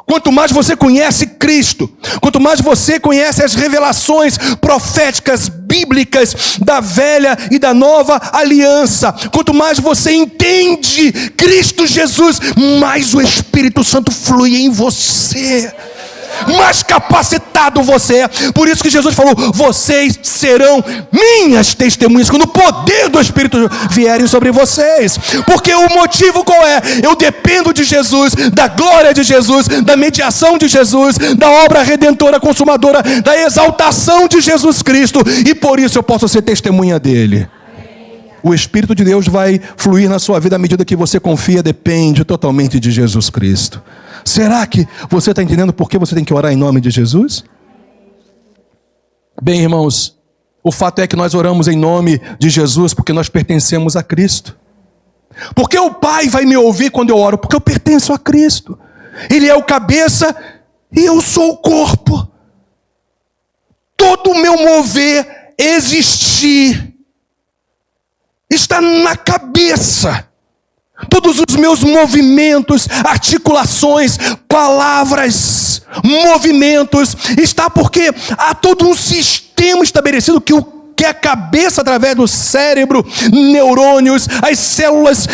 Quanto mais você conhece Cristo, quanto mais você conhece as revelações proféticas, bíblicas, da velha e da nova aliança, quanto mais você entende Cristo Jesus, mais o Espírito Santo flui em você. Mais capacitado você é. Por isso que Jesus falou: vocês serão minhas testemunhas quando o poder do Espírito vierem sobre vocês. Porque o motivo qual é? Eu dependo de Jesus, da glória de Jesus, da mediação de Jesus, da obra redentora, consumadora, da exaltação de Jesus Cristo, e por isso eu posso ser testemunha dele. O Espírito de Deus vai fluir na sua vida à medida que você confia, depende totalmente de Jesus Cristo. Será que você está entendendo por que você tem que orar em nome de Jesus? Bem, irmãos, o fato é que nós oramos em nome de Jesus porque nós pertencemos a Cristo. Porque o Pai vai me ouvir quando eu oro? Porque eu pertenço a Cristo. Ele é o cabeça e eu sou o corpo. Todo o meu mover, existir, está na cabeça. Todos os meus movimentos, articulações, palavras, movimentos, está porque há todo um sistema estabelecido que a cabeça, através do cérebro, neurônios, as células,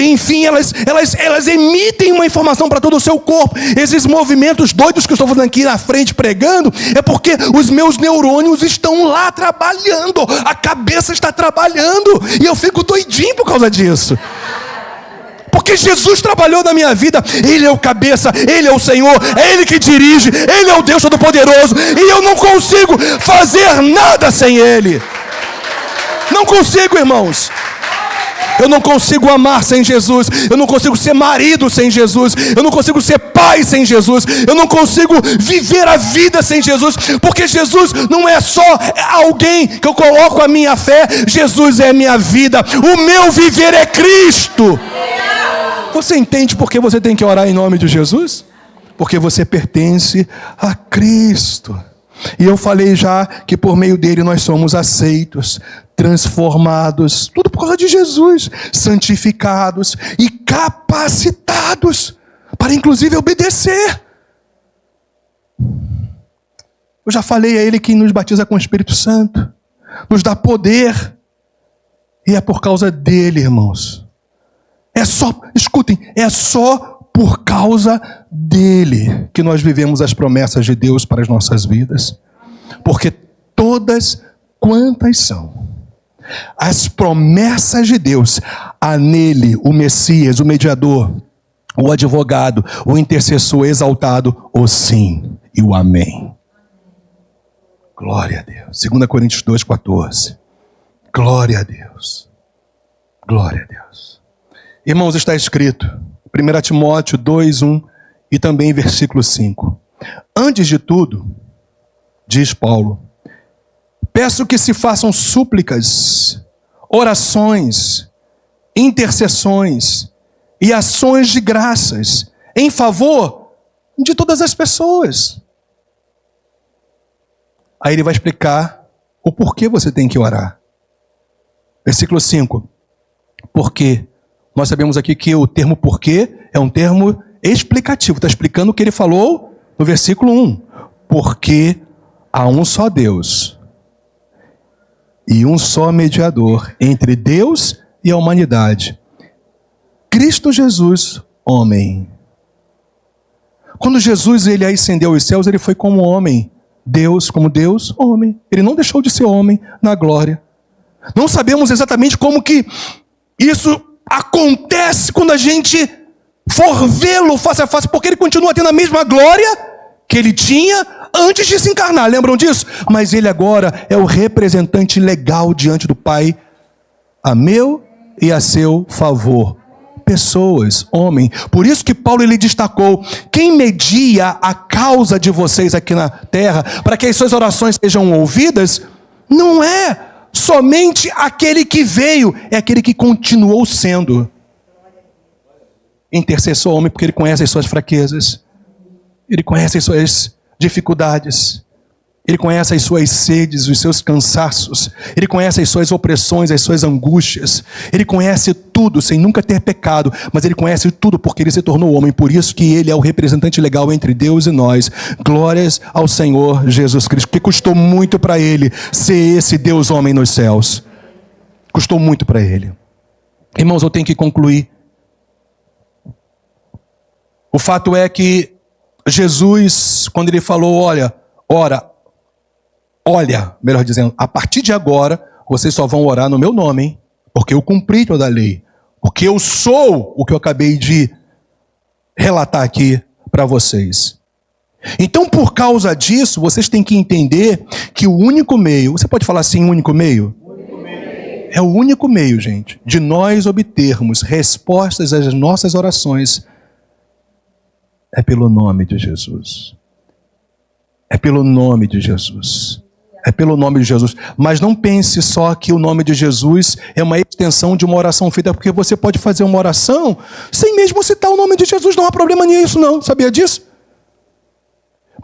enfim, elas emitem uma informação para todo o seu corpo. Esses movimentos doidos que eu estou fazendo aqui na frente pregando, é porque os meus neurônios estão lá trabalhando, a cabeça está trabalhando, e eu fico doidinho por causa disso. Porque Jesus trabalhou na minha vida. Ele é o cabeça, Ele é o Senhor, é Ele que dirige, Ele é o Deus Todo-Poderoso, e eu não consigo fazer nada sem Ele. Não consigo, irmãos. Eu não consigo amar sem Jesus. Eu não consigo ser marido sem Jesus. Eu não consigo ser pai sem Jesus. Eu não consigo viver a vida sem Jesus. Porque Jesus não é só alguém que eu coloco a minha fé. Jesus é a minha vida. O meu viver é Cristo. Você entende por que você tem que orar em nome de Jesus? Porque você pertence a Cristo. E eu falei já que por meio dele nós somos aceitos, transformados, tudo por causa de Jesus, santificados e capacitados para inclusive obedecer. Eu já falei a ele que nos batiza com o Espírito Santo, nos dá poder, e é por causa dele, irmãos. Escutem, é só por causa dele que nós vivemos as promessas de Deus para as nossas vidas. Porque todas quantas são as promessas de Deus, há nele o Messias, o mediador, o advogado, o intercessor exaltado, o sim e o amém. Glória a Deus. 2 Coríntios 2,14. Glória a Deus. Glória a Deus. Irmãos, está escrito, 1 Timóteo 2,1 e também versículo 5. Antes de tudo, diz Paulo, peço que se façam súplicas, orações, intercessões e ações de graças em favor de todas as pessoas. Aí ele vai explicar o porquê você tem que orar. Versículo 5. Porque nós sabemos aqui que o termo porquê é um termo explicativo. Está explicando o que ele falou no versículo 1. Porque há um só Deus e um só mediador entre Deus e a humanidade. Cristo Jesus, homem. Quando Jesus ele ascendeu aos céus, ele foi como homem. Deus, como Deus, homem. Ele não deixou de ser homem na glória. Não sabemos exatamente como que isso acontece quando a gente for vê-lo face a face, porque ele continua tendo a mesma glória que ele tinha antes de se encarnar, lembram disso? Mas ele agora é o representante legal diante do Pai, a meu e a seu favor. Pessoas, homem. Por isso que Paulo ele destacou, quem media a causa de vocês aqui na terra, para que as suas orações sejam ouvidas, não é somente aquele que veio, é aquele que continuou sendo. Intercessor homem, porque ele conhece as suas fraquezas, ele conhece as suas dificuldades, ele conhece as suas sedes, os seus cansaços, ele conhece as suas opressões, as suas angústias, ele conhece tudo sem nunca ter pecado, mas ele conhece tudo porque ele se tornou homem, por isso que ele é o representante legal entre Deus e nós. Glórias ao Senhor Jesus Cristo, que custou muito para ele ser esse Deus homem nos céus, custou muito para ele. Irmãos, eu tenho que concluir. O fato é que Jesus, quando ele falou, olha, melhor dizendo, a partir de agora, vocês só vão orar no meu nome, hein? Porque eu cumpri toda a lei. Porque eu sou o que eu acabei de relatar aqui para vocês. Então, por causa disso, vocês têm que entender que o único meio, você pode falar assim, único meio? É o único meio, gente, de nós obtermos respostas às nossas orações é pelo nome de Jesus. É pelo nome de Jesus. É pelo nome de Jesus. Mas não pense só que o nome de Jesus é uma extensão de uma oração feita, porque você pode fazer uma oração sem mesmo citar o nome de Jesus. Não há problema nisso, não. Sabia disso?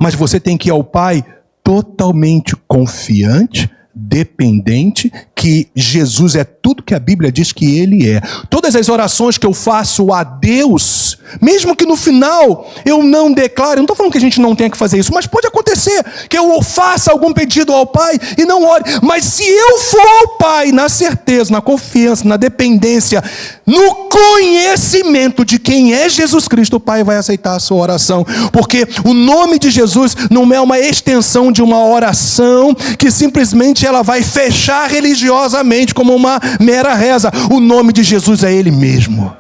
Mas você tem que ir ao Pai totalmente confiante dependente, que Jesus é tudo que a Bíblia diz que ele é. Todas as orações que eu faço a Deus, mesmo que no final eu não declare, eu não estou falando que a gente não tenha que fazer isso, mas pode acontecer que eu faça algum pedido ao Pai e não ore. Mas se eu for ao Pai na certeza, na confiança, na dependência, no conhecimento de quem é Jesus Cristo, o Pai vai aceitar a sua oração, porque o nome de Jesus não é uma extensão de uma oração que simplesmente ela vai fechar religiosamente como uma mera reza. O nome de Jesus é Ele mesmo.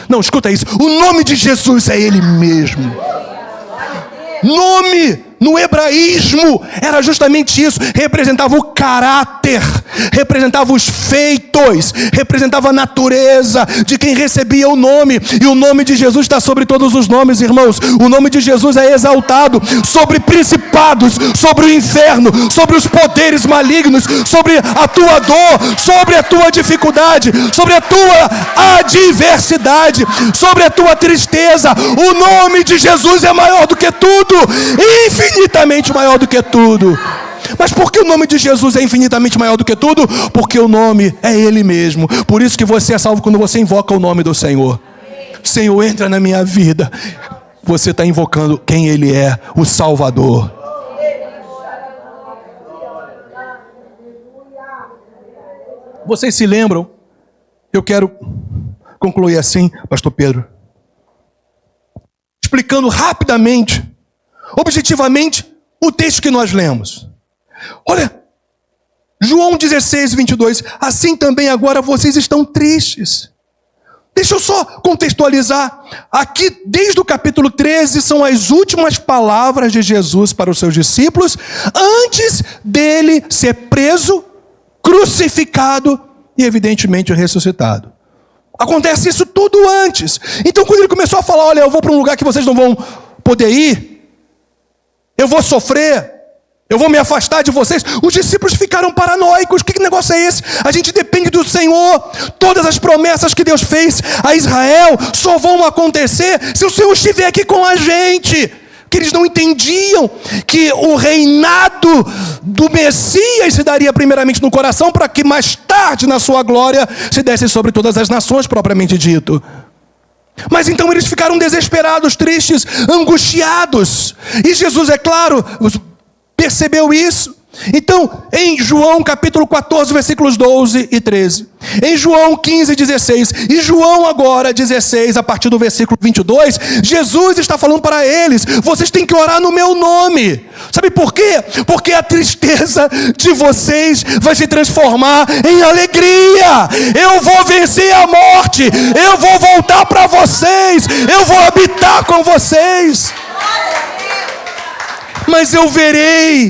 Não, escuta isso. O nome de Jesus é Ele mesmo. Nome no hebraísmo era justamente isso. Representava o caráter, representava os feitos, representava a natureza de quem recebia o nome. E o nome de Jesus está sobre todos os nomes, irmãos. O nome de Jesus é exaltado sobre principados, sobre o inferno, sobre os poderes malignos, sobre a tua dor, sobre a tua dificuldade, sobre a tua adversidade, sobre a tua tristeza. O nome de Jesus é maior do que tudo, infinitamente maior do que tudo. Mas por que o nome de Jesus é infinitamente maior do que tudo? Porque o nome é Ele mesmo. Por isso que você é salvo quando você invoca o nome do Senhor. Senhor, entra na minha vida. Você está invocando quem Ele é, o Salvador. Vocês se lembram? Eu quero concluir assim, pastor Pedro, explicando rapidamente, objetivamente, o texto que nós lemos. Olha, João 16, 22. Assim também agora vocês estão tristes. Deixa eu só contextualizar. Aqui, desde o capítulo 13, são as últimas palavras de Jesus para os seus discípulos, antes dele ser preso, crucificado e, evidentemente, ressuscitado. Acontece isso tudo antes. Então, quando ele começou a falar, olha, eu vou para um lugar que vocês não vão poder ir, eu vou sofrer, eu vou me afastar de vocês, os discípulos ficaram paranoicos. Que negócio é esse? A gente depende do Senhor. Todas as promessas que Deus fez a Israel só vão acontecer se o Senhor estiver aqui com a gente. Que eles não entendiam que o reinado do Messias se daria primeiramente no coração, para que mais tarde, na sua glória, se desse sobre todas as nações, propriamente dito. Mas então eles ficaram desesperados, tristes, angustiados. E Jesus, é claro, percebeu isso. Então, em João capítulo 14, versículos 12 e 13. Em João 15, 16. E João agora, 16, a partir do versículo 22. Jesus está falando para eles: vocês têm que orar no meu nome. Sabe por quê? Porque a tristeza de vocês vai se transformar em alegria. Eu vou vencer a morte. Eu vou voltar para vocês. Eu vou habitar com vocês. Mas eu verei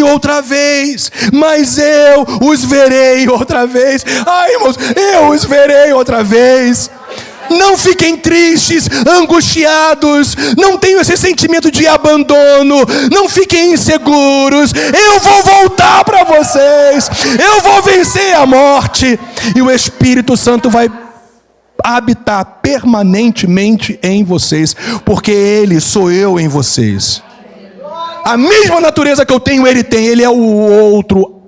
outra vez, mas eu os verei outra vez. Ai, irmãos, eu os verei outra vez. Não fiquem tristes, angustiados, não tenham esse sentimento de abandono, não fiquem inseguros. Eu vou voltar para vocês, eu vou vencer a morte, e o Espírito Santo vai habitar permanentemente em vocês, porque Ele sou eu em vocês. A mesma natureza que eu tenho, Ele tem. Ele é o outro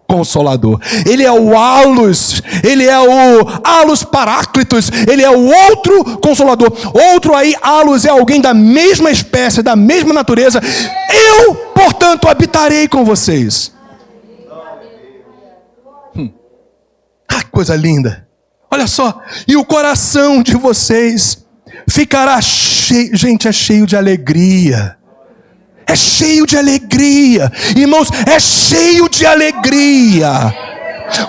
Consolador. Ele é o Alus. Ele é o Alus Paráclitos. Ele é o outro Consolador. Outro aí, Alus, é alguém da mesma espécie, da mesma natureza. Eu, portanto, habitarei com vocês. Ah, coisa linda. Olha só. E o coração de vocês ficará cheio. Gente, é cheio de alegria. É cheio de alegria. Irmãos, é cheio de alegria.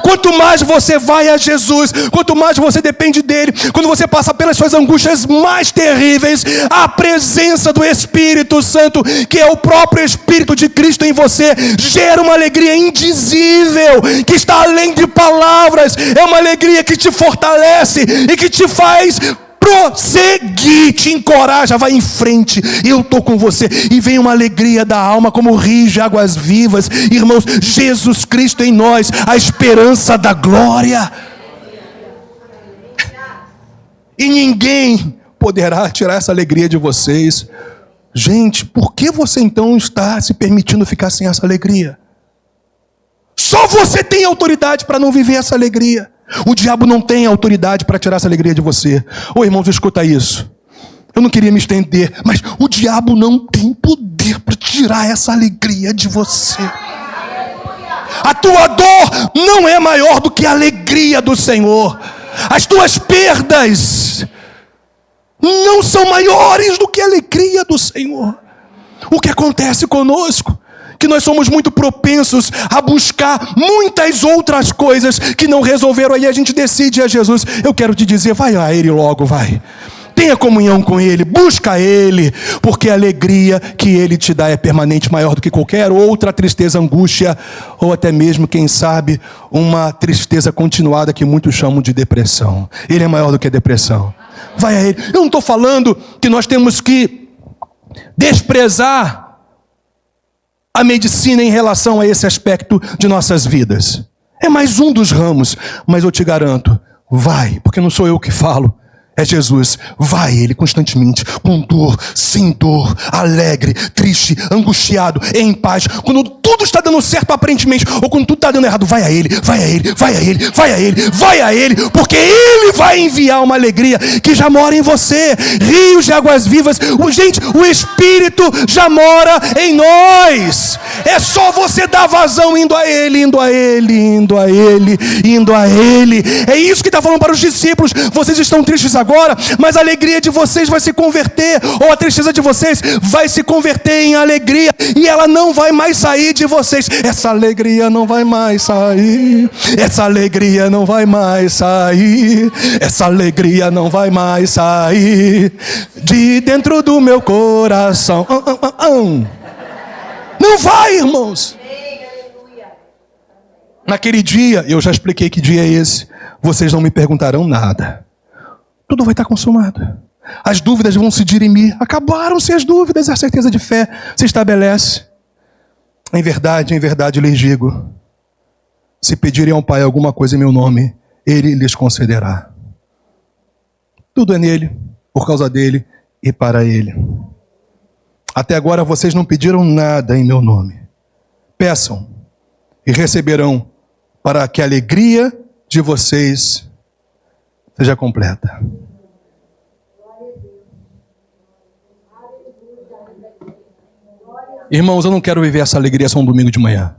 Quanto mais você vai a Jesus, quanto mais você depende dele, quando você passa pelas suas angústias mais terríveis, a presença do Espírito Santo, que é o próprio Espírito de Cristo em você, gera uma alegria indizível, que está além de palavras. É uma alegria que te fortalece e que te faz prosseguir, te encoraja, vai em frente. Eu estou com você. E vem uma alegria da alma como rios de águas vivas. Irmãos, Jesus Cristo em nós, a esperança da glória. E ninguém poderá tirar essa alegria de vocês. Gente, por que você então está se permitindo ficar sem essa alegria? Só você tem autoridade para não viver essa alegria. O diabo não tem autoridade para tirar essa alegria de você. Ô irmãos, escuta isso. Eu não queria me estender, mas o diabo não tem poder para tirar essa alegria de você. A tua dor não é maior do que a alegria do Senhor. As tuas perdas não são maiores do que a alegria do Senhor. O que acontece conosco? Que nós somos muito propensos a buscar muitas outras coisas que não resolveram. Aí a gente decide a Jesus. Eu quero te dizer, vai a Ele logo, vai. Tenha comunhão com Ele, busca Ele, porque a alegria que Ele te dá é permanente, maior do que qualquer outra tristeza, angústia, ou até mesmo, quem sabe, uma tristeza continuada que muitos chamam de depressão. Ele é maior do que a depressão. Vai a Ele. Eu não estou falando que nós temos que desprezar a medicina em relação a esse aspecto de nossas vidas. É mais um dos ramos, mas eu te garanto, vai, porque não sou eu que falo, é Jesus. Vai Ele constantemente, com dor, sem dor, alegre, triste, angustiado, em paz. Quando tudo está dando certo aparentemente, ou quando tudo está dando errado, vai a Ele, vai a Ele, vai a Ele, vai a Ele, vai a Ele, porque Ele vai enviar uma alegria que já mora em você. Rios de águas vivas. Gente, o Espírito já mora em nós. É só você dar vazão indo a Ele, indo a Ele, indo a Ele, indo a Ele. É isso que está falando para os discípulos. Vocês estão tristes agora, mas a alegria de vocês vai se converter, ou a tristeza de vocês vai se converter em alegria, e ela não vai mais sair de vocês. Essa alegria não vai mais sair. Essa alegria não vai mais sair. Essa alegria não vai mais sair de dentro do meu coração. Não vai, irmãos. Naquele dia, eu já expliquei que dia é esse, vocês não me perguntarão nada. Tudo vai estar consumado. As dúvidas vão se dirimir. Acabaram-se as dúvidas, a certeza de fé se estabelece. Em verdade lhes digo, se pedirem ao Pai alguma coisa em meu nome, Ele lhes concederá. Tudo é nele, por causa dele e para Ele. Até agora vocês não pediram nada em meu nome. Peçam e receberão, para que a alegria de vocês seja completa. Irmãos, eu não quero viver essa alegria só um domingo de manhã.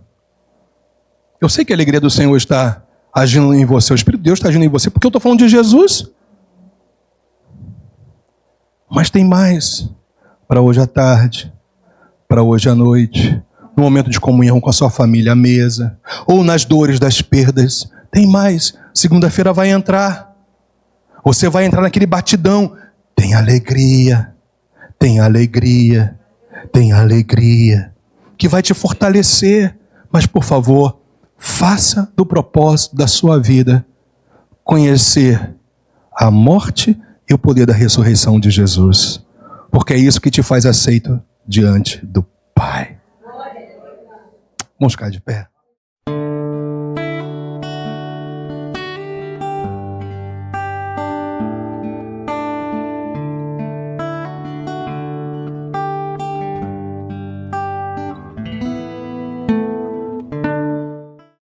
Eu sei que a alegria do Senhor está agindo em você, o Espírito de Deus está agindo em você, porque eu estou falando de Jesus. Mas tem mais para hoje à tarde, para hoje à noite, no momento de comunhão com a sua família à mesa, ou nas dores das perdas. Tem mais. Segunda-feira vai entrar. Você vai entrar naquele batidão. Tem alegria, tem alegria, tem alegria, que vai te fortalecer. Mas, por favor, faça do propósito da sua vida conhecer a morte e o poder da ressurreição de Jesus. Porque é isso que te faz aceito diante do Pai. Vamos ficar de pé.